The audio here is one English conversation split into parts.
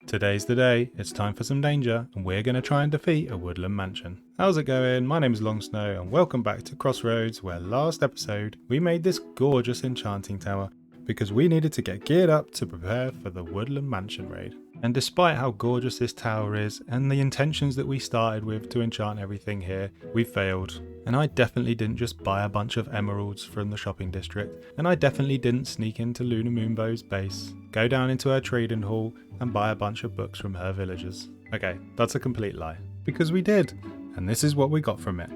Today's the day, it's time for some danger, and we're going to try and defeat a woodland mansion. How's it going? My name is Longsnow, and welcome back to Crossroads, where last episode we made this gorgeous enchanting tower because we needed to get geared up to prepare for the woodland mansion raid. And despite how gorgeous this tower is and the intentions that we started with to enchant everything here, we failed. And I definitely didn't just buy a bunch of emeralds from the shopping district, and I definitely didn't sneak into Luna Moonbow's base, go down into her trading hall and buy a bunch of books from her villagers. Okay, that's a complete lie, because we did, and this is what we got from it.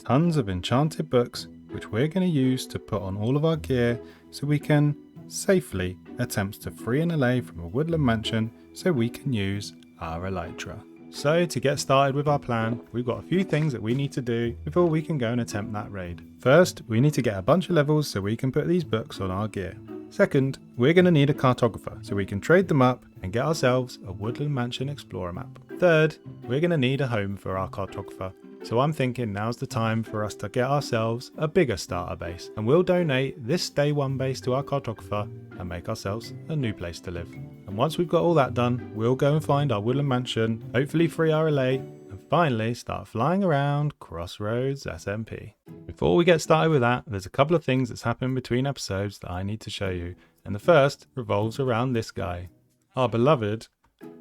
Tons of enchanted books, which we're going to use to put on all of our gear so we can safely attempt to free an Allay from a woodland mansion so we can use our elytra. So to get started with our plan, we've got a few things that we need to do before we can go and attempt that raid. First, we need to get a bunch of levels so we can put these books on our gear. Second, we're going to need a cartographer so we can trade them up and get ourselves a woodland mansion explorer map. Third, we're going to need a home for our cartographer. So I'm thinking now's the time for us to get ourselves a bigger starter base, and we'll donate this day one base to our cartographer and make ourselves a new place to live. And once we've got all that done, we'll go and find our woodland mansion, hopefully free our Allay, and finally start flying around Crossroads SMP. Before we get started with that, there's a couple of things that's happened between episodes that I need to show you, and the first revolves around this guy, our beloved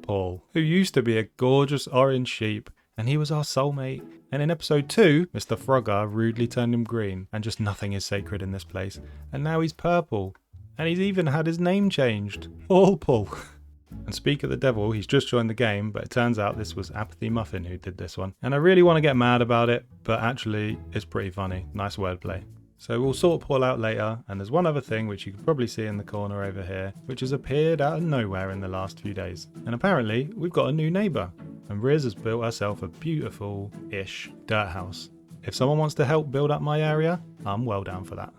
Paul, who used to be a gorgeous orange sheep, and he was our soulmate. And in episode 2, Mr. Frogger rudely turned him green, and just nothing is sacred in this place. And now he's purple, and he's even had his name changed. All Paul. And speak of the devil, he's just joined the game, but it turns out this was Apathy Muffin who did this one. And I really want to get mad about it, but actually it's pretty funny. Nice wordplay. So we'll sort Paul out later, and there's one other thing which you can probably see in the corner over here, which has appeared out of nowhere in the last few days. And apparently we've got a new neighbour, and Riz has built herself a beautiful-ish dirt house. If someone wants to help build up my area, I'm well down for that.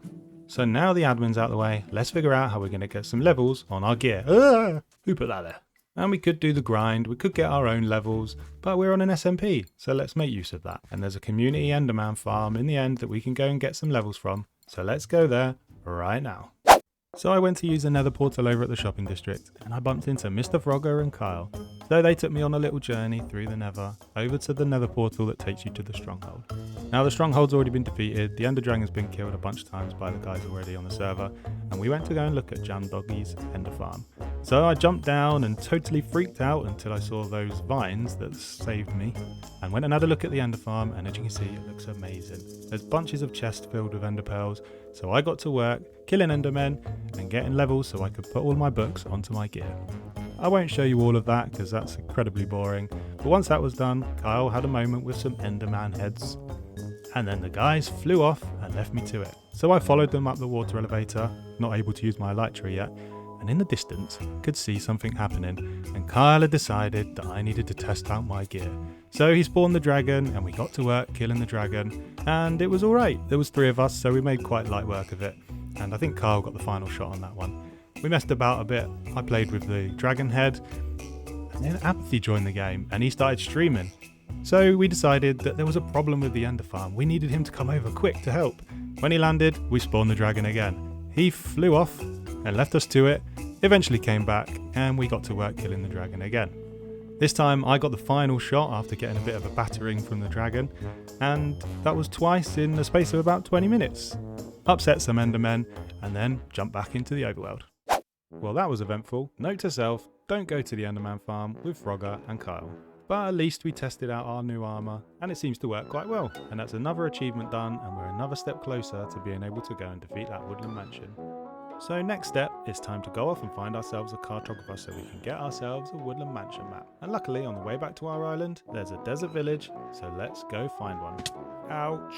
So now the admin's out the way, let's figure out how we're going to get some levels on our gear. Who put that there? And we could do the grind, we could get our own levels, but we're on an SMP, so let's make use of that. And there's a community Enderman farm in the end that we can go and get some levels from, so let's go there right now. So I went to use the nether portal over at the shopping district, and I bumped into Mr. Frogger and Kyle. So they took me on a little journey through the nether, over to the nether portal that takes you to the stronghold. Now the stronghold's already been defeated, the ender dragon's been killed a bunch of times by the guys already on the server, and we went to go and look at Jam Doggy's ender farm. So I jumped down and totally freaked out until I saw those vines that saved me, and went and had a look at the ender farm, and as you can see it looks amazing. There's bunches of chests filled with ender pearls, so I got to work killing endermen and getting levels so I could put all my books onto my gear. I won't show you all of that because that's incredibly boring, but once that was done, Kyle had a moment with some enderman heads, and then the guys flew off and left me to it. So I followed them up the water elevator, not able to use my elytra yet, and in the distance could see something happening, and Kyle had decided that I needed to test out my gear. So he spawned the dragon and we got to work killing the dragon, and it was alright. There was 3 of us, so we made quite light work of it, and I think Kyle got the final shot on that one. We messed about a bit. I played with the dragon head, and then Apathy joined the game and he started streaming. So we decided that there was a problem with the ender farm. We needed him to come over quick to help. When he landed, we spawned the dragon again. He flew off and left us to it, eventually came back, and we got to work killing the dragon again. This time I got the final shot after getting a bit of a battering from the dragon, and that was twice in the space of about 20 minutes. Upset some endermen, and then jumped back into the overworld. Well, that was eventful. Note to self, don't go to the enderman farm with Frogger and Kyle. But at least we tested out our new armour, and it seems to work quite well. And that's another achievement done, and we're another step closer to being able to go and defeat that woodland mansion. So next step is time to go off and find ourselves a cartographer so we can get ourselves a woodland mansion map. And luckily on the way back to our island, there's a desert village, so let's go find one. Ouch.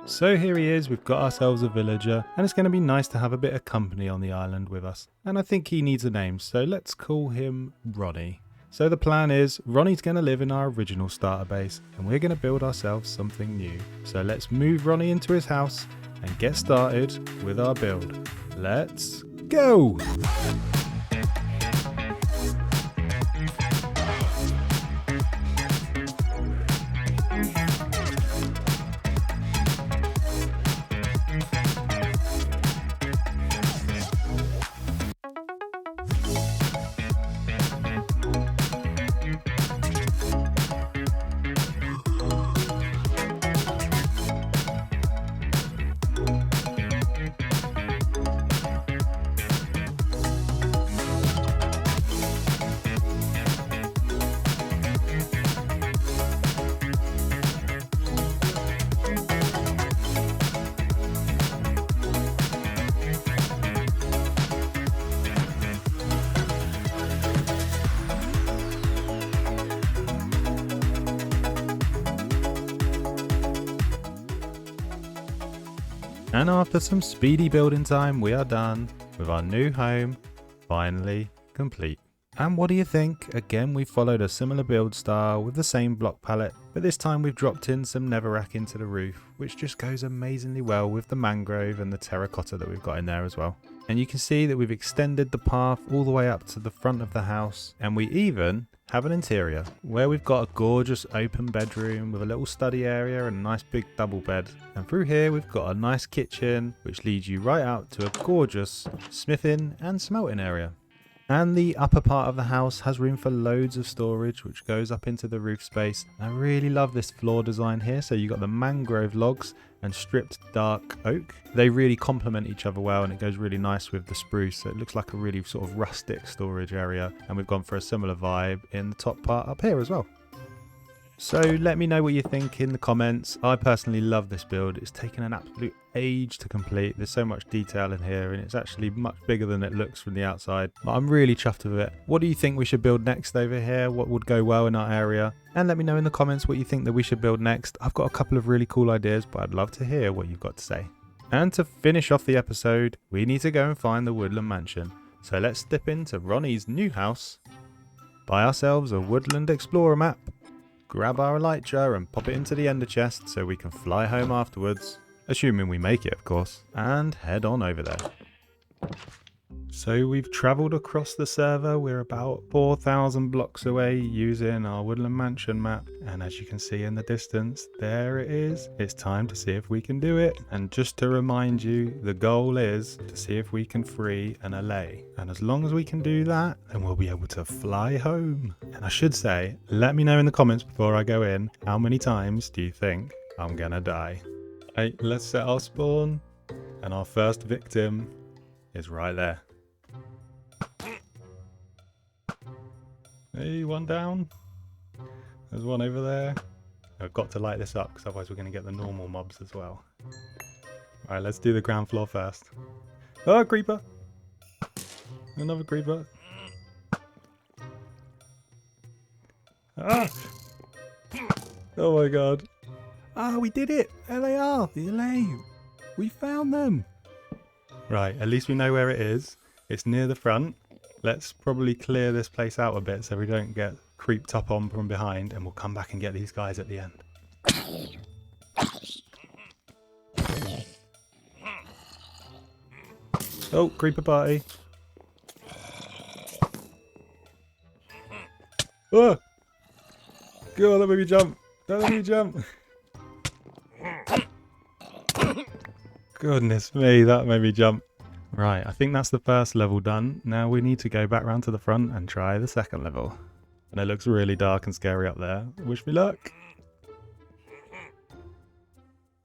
So here he is, we've got ourselves a villager, and it's going to be nice to have a bit of company on the island with us. And I think he needs a name, so let's call him Ronnie. So the plan is, Ronnie's going to live in our original starter base, and we're going to build ourselves something new. So let's move Ronnie into his house and get started with our build. Let's go! And after some speedy building time, we are done with our new home, finally complete. And what do you think? Again, we followed a similar build style with the same block palette, but this time we've dropped in some netherrack into the roof, which just goes amazingly well with the mangrove and the terracotta that we've got in there as well. And you can see that we've extended the path all the way up to the front of the house, and we even have an interior where we've got a gorgeous open bedroom with a little study area and a nice big double bed. And through here we've got a nice kitchen which leads you right out to a gorgeous smithing and smelting area. And the upper part of the house has room for loads of storage which goes up into the roof space. I really love this floor design here. So you got the mangrove logs and stripped dark oak. They really complement each other well, and it goes really nice with the spruce. So it looks like a really sort of rustic storage area, and we've gone for a similar vibe in the top part up here as well. So let me know what you think in the comments. I personally love this build. It's taken an absolute age to complete. There's so much detail in here, and it's actually much bigger than it looks from the outside. But I'm really chuffed with it. What do you think we should build next over here? What would go well in our area? And let me know in the comments what you think that we should build next. I've got a couple of really cool ideas, but I'd love to hear what you've got to say. And to finish off the episode, we need to go and find the Woodland Mansion. So let's step into Ronnie's new house, buy ourselves a Woodland Explorer map, grab our elytra and pop it into the ender chest so we can fly home afterwards, assuming we make it of course, and head on over there. So we've travelled across the server. We're about 4,000 blocks away using our Woodland Mansion map, and as you can see in the distance, there it is. It's time to see if we can do it. And just to remind you, the goal is to see if we can free an Allay, and as long as we can do that, then we'll be able to fly home. And I should say, let me know in the comments before I go in, how many times do you think I'm gonna die? Hey, let's set our spawn, and our first victim is right there. Hey, one down. There's one over there. I've got to light this up because otherwise we're going to get the normal mobs as well. Alright, let's do the ground floor first. Oh, creeper! Another creeper. Ah! Oh my god. Ah, we did it! There they are! The Allay! We found them! Right, at least we know where it is. It's near the front. Let's probably clear this place out a bit so we don't get creeped up on from behind, and we'll come back and get these guys at the end. Oh, creeper party. Oh! God, that made me jump. That made me jump. Goodness me, that made me jump. Right, I think that's the first level done. Now we need to go back round to the front and try the second level. And it looks really dark and scary up there. Wish me luck.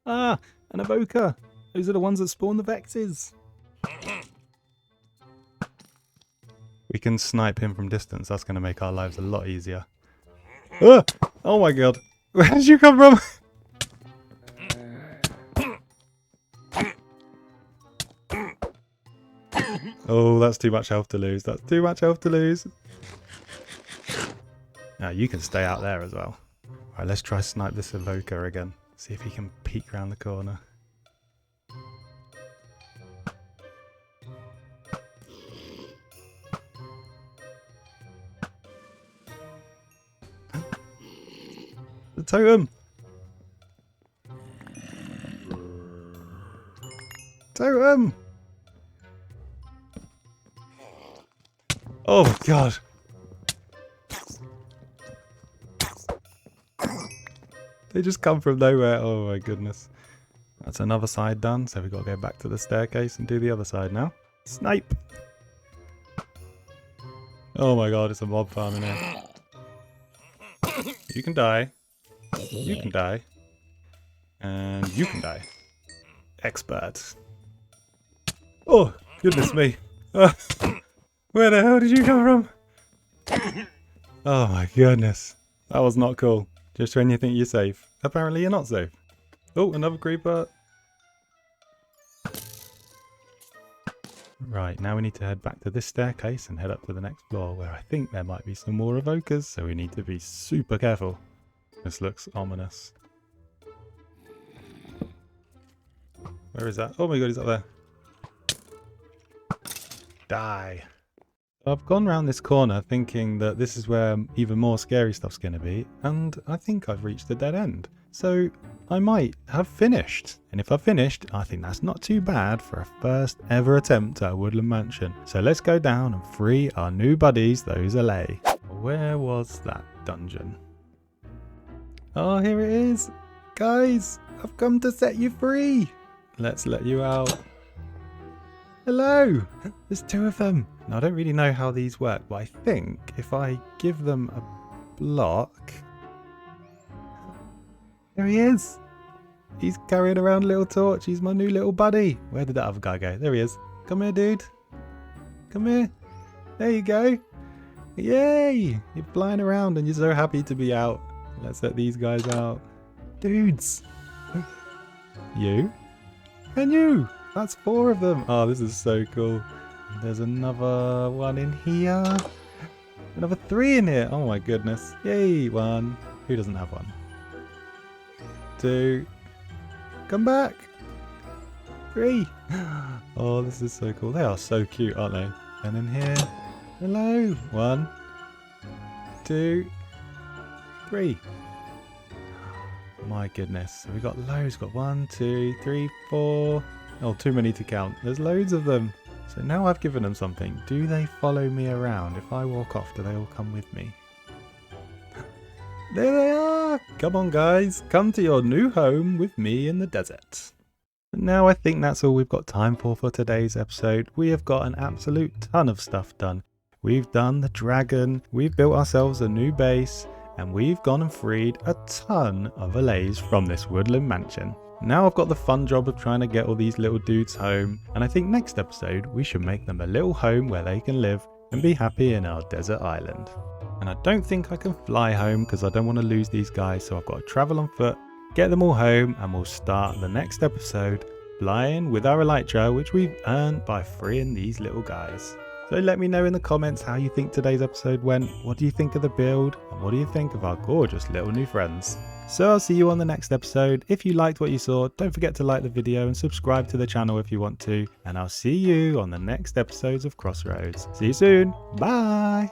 Ah, an evoker. Those are the ones that spawn the Vexes. We can snipe him from distance. That's going to make our lives a lot easier. Ah! Oh my god. Where did you come from? Oh, that's too much health to lose. That's too much health to lose. Now you can stay out there as well. Alright, let's try snipe this evoker again. See if he can peek around the corner. The totem! Totem! Oh god. They just come from nowhere. Oh my goodness. That's another side done, so we've got to go back to the staircase and do the other side now. Snipe! Oh my god, it's a mob farm in here. You can die. You can die. And you can die. Expert. Oh, goodness me. Where the hell did you come from? Oh my goodness. That was not cool. Just when you think you're safe. Apparently you're not safe. Oh, another creeper. Right, now we need to head back to this staircase and head up to the next floor where I think there might be some more evokers, so we need to be super careful. This looks ominous. Where is that? Oh my god, he's up there. Die. I've gone round this corner thinking that this is where even more scary stuff's going to be, and I think I've reached the dead end. So I might have finished. And if I've finished, I think that's not too bad for a first ever attempt at a Woodland Mansion. So let's go down and free our new buddies, those Allay. Where was that dungeon? Oh, here it is. Guys, I've come to set you free. Let's let you out. Hello! There's 2 of them. Now, I don't really know how these work, but I think if I give them a block... There he is! He's carrying around a little torch. He's my new little buddy. Where did that other guy go? There he is. Come here, dude. Come here. There you go. Yay! You're flying around and you're so happy to be out. Let's let these guys out. Dudes! You? And you! That's 4 of them. Oh, this is so cool. There's another one in here. Another 3 in here. Oh my goodness. Yay. 1. Who doesn't have 1? 2. Come back. 3. Oh, this is so cool. They are so cute, aren't they? And in here. Hello. 1. 2. 3. My goodness. We got loads. Got 1, 2, 3, 4. Oh, too many to count. There's loads of them. So now I've given them something. Do they follow me around? If I walk off, do they all come with me? There they are! Come on, guys. Come to your new home with me in the desert. Now I think that's all we've got time for today's episode. We have got an absolute ton of stuff done. We've done the dragon. We've built ourselves a new base. And we've gone and freed a ton of Allays from this woodland mansion. Now I've got the fun job of trying to get all these little dudes home, and I think next episode we should make them a little home where they can live and be happy in our desert island. And I don't think I can fly home because I don't want to lose these guys, so I've got to travel on foot, get them all home, and we'll start the next episode flying with our elytra, which we've earned by freeing these little guys. So let me know in the comments how you think today's episode went. What do you think of the build? And what do you think of our gorgeous little new friends? So I'll see you on the next episode. If you liked what you saw, don't forget to like the video and subscribe to the channel if you want to. And I'll see you on the next episodes of Crossroads. See you soon. Bye.